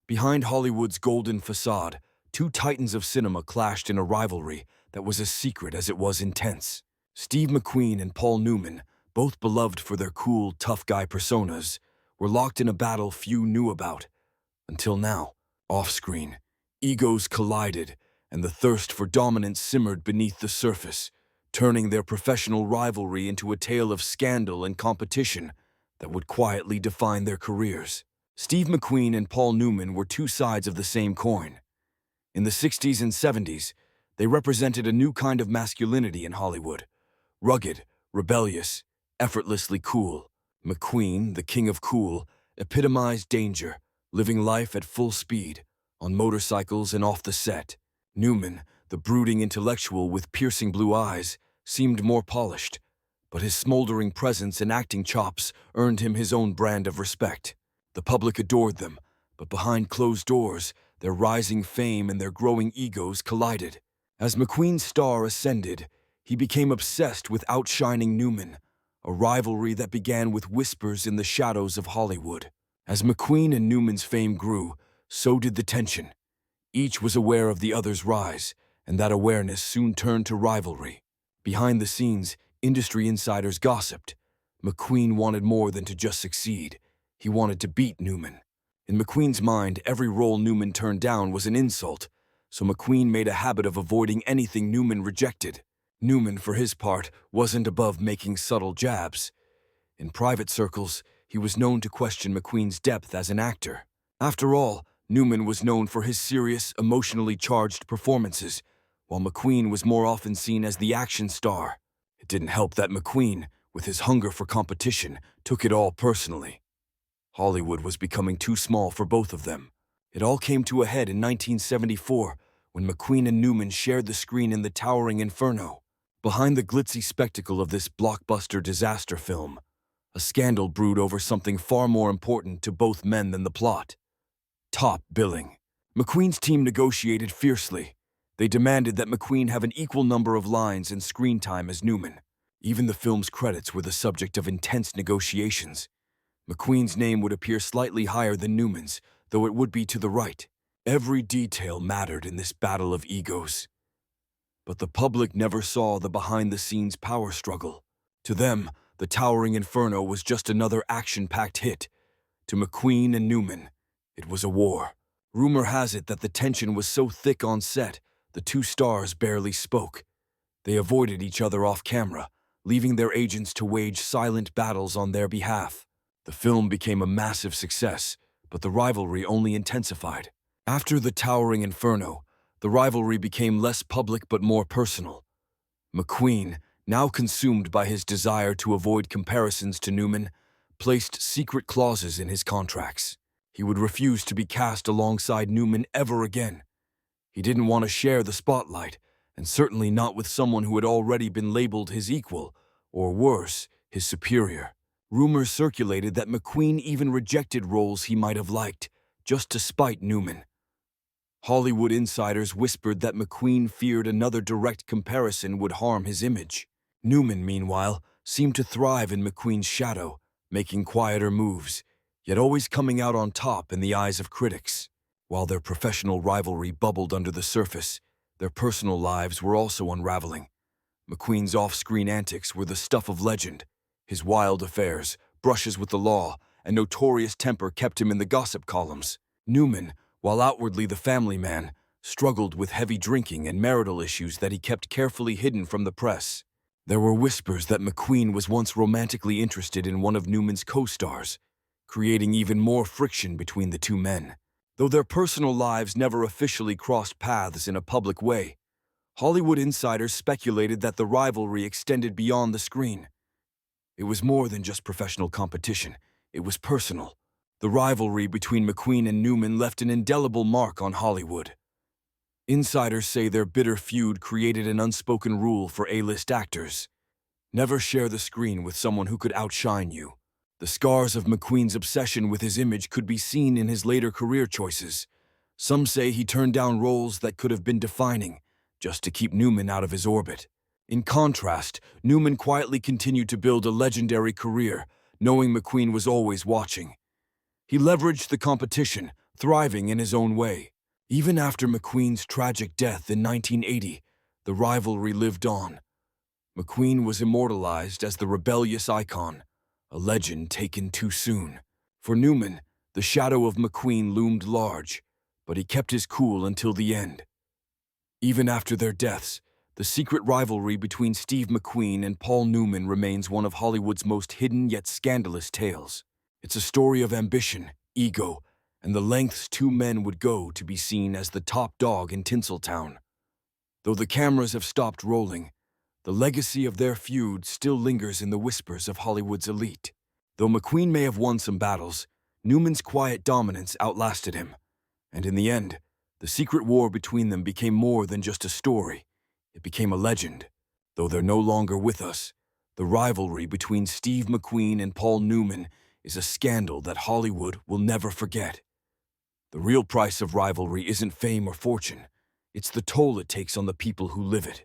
Behind Hollywood's golden facade, two titans of cinema clashed in a rivalry that was as secret as it was intense. Steve McQueen and Paul Newman, both beloved for their cool, tough guy personas, were locked in a battle few knew about. Until now, off-screen, egos collided, and the thirst for dominance simmered beneath the surface, turning their professional rivalry into a tale of scandal and competition that would quietly define their careers. Steve McQueen and Paul Newman were two sides of the same coin. In the 60s and 70s, they represented a new kind of masculinity in Hollywood. Rugged, rebellious, effortlessly cool. McQueen, the king of cool, epitomized danger, living life at full speed, on motorcycles and off the set. Newman, the brooding intellectual with piercing blue eyes, seemed more polished, but his smoldering presence and acting chops earned him his own brand of respect. The public adored them, but behind closed doors, their rising fame and their growing egos collided. As McQueen's star ascended, he became obsessed with outshining Newman, a rivalry that began with whispers in the shadows of Hollywood. As McQueen and Newman's fame grew, so did the tension. Each was aware of the other's rise, and that awareness soon turned to rivalry. Behind the scenes, industry insiders gossiped. McQueen wanted more than to just succeed. He wanted to beat Newman. In McQueen's mind, every role Newman turned down was an insult, so McQueen made a habit of avoiding anything Newman rejected. Newman, for his part, wasn't above making subtle jabs. In private circles, he was known to question McQueen's depth as an actor. After all, Newman was known for his serious, emotionally charged performances, while McQueen was more often seen as the action star. It didn't help that McQueen, with his hunger for competition, took it all personally. Hollywood was becoming too small for both of them. It all came to a head in 1974, when McQueen and Newman shared the screen in the Towering Inferno. Behind the glitzy spectacle of this blockbuster disaster film, a scandal brewed over something far more important to both men than the plot: top billing. McQueen's team negotiated fiercely. They demanded that McQueen have an equal number of lines and screen time as Newman. Even the film's credits were the subject of intense negotiations. McQueen's name would appear slightly higher than Newman's, though it would be to the right. Every detail mattered in this battle of egos. But the public never saw the behind-the-scenes power struggle. To them, the Towering Inferno was just another action-packed hit. To McQueen and Newman, it was a war. Rumor has it that the tension was so thick on set, the two stars barely spoke. They avoided each other off camera, leaving their agents to wage silent battles on their behalf. The film became a massive success, but the rivalry only intensified. After the Towering Inferno, the rivalry became less public but more personal. McQueen, now consumed by his desire to avoid comparisons to Newman, placed secret clauses in his contracts. He would refuse to be cast alongside Newman ever again. He didn't want to share the spotlight, and certainly not with someone who had already been labeled his equal, or worse, his superior. Rumors circulated that McQueen even rejected roles he might have liked, just to spite Newman. Hollywood insiders whispered that McQueen feared another direct comparison would harm his image. Newman, meanwhile, seemed to thrive in McQueen's shadow, making quieter moves, yet always coming out on top in the eyes of critics. While their professional rivalry bubbled under the surface, their personal lives were also unraveling. McQueen's off-screen antics were the stuff of legend. His wild affairs, brushes with the law, and notorious temper kept him in the gossip columns. Newman, while outwardly the family man, struggled with heavy drinking and marital issues that he kept carefully hidden from the press. There were whispers that McQueen was once romantically interested in one of Newman's co-stars, creating even more friction between the two men. Though their personal lives never officially crossed paths in a public way, Hollywood insiders speculated that the rivalry extended beyond the screen. It was more than just professional competition. It was personal. The rivalry between McQueen and Newman left an indelible mark on Hollywood. Insiders say their bitter feud created an unspoken rule for A-list actors: never share the screen with someone who could outshine you. The scars of McQueen's obsession with his image could be seen in his later career choices. Some say he turned down roles that could have been defining, just to keep Newman out of his orbit. In contrast, Newman quietly continued to build a legendary career, knowing McQueen was always watching. He leveraged the competition, thriving in his own way. Even after McQueen's tragic death in 1980, the rivalry lived on. McQueen was immortalized as the rebellious icon, a legend taken too soon. For Newman, the shadow of McQueen loomed large, but he kept his cool until the end. Even after their deaths, the secret rivalry between Steve McQueen and Paul Newman remains one of Hollywood's most hidden yet scandalous tales. It's a story of ambition, ego, and the lengths two men would go to be seen as the top dog in Tinseltown. Though the cameras have stopped rolling, the legacy of their feud still lingers in the whispers of Hollywood's elite. Though McQueen may have won some battles, Newman's quiet dominance outlasted him. And in the end, the secret war between them became more than just a story. It became a legend. Though they're no longer with us, the rivalry between Steve McQueen and Paul Newman is a scandal that Hollywood will never forget. The real price of rivalry isn't fame or fortune. It's the toll it takes on the people who live it.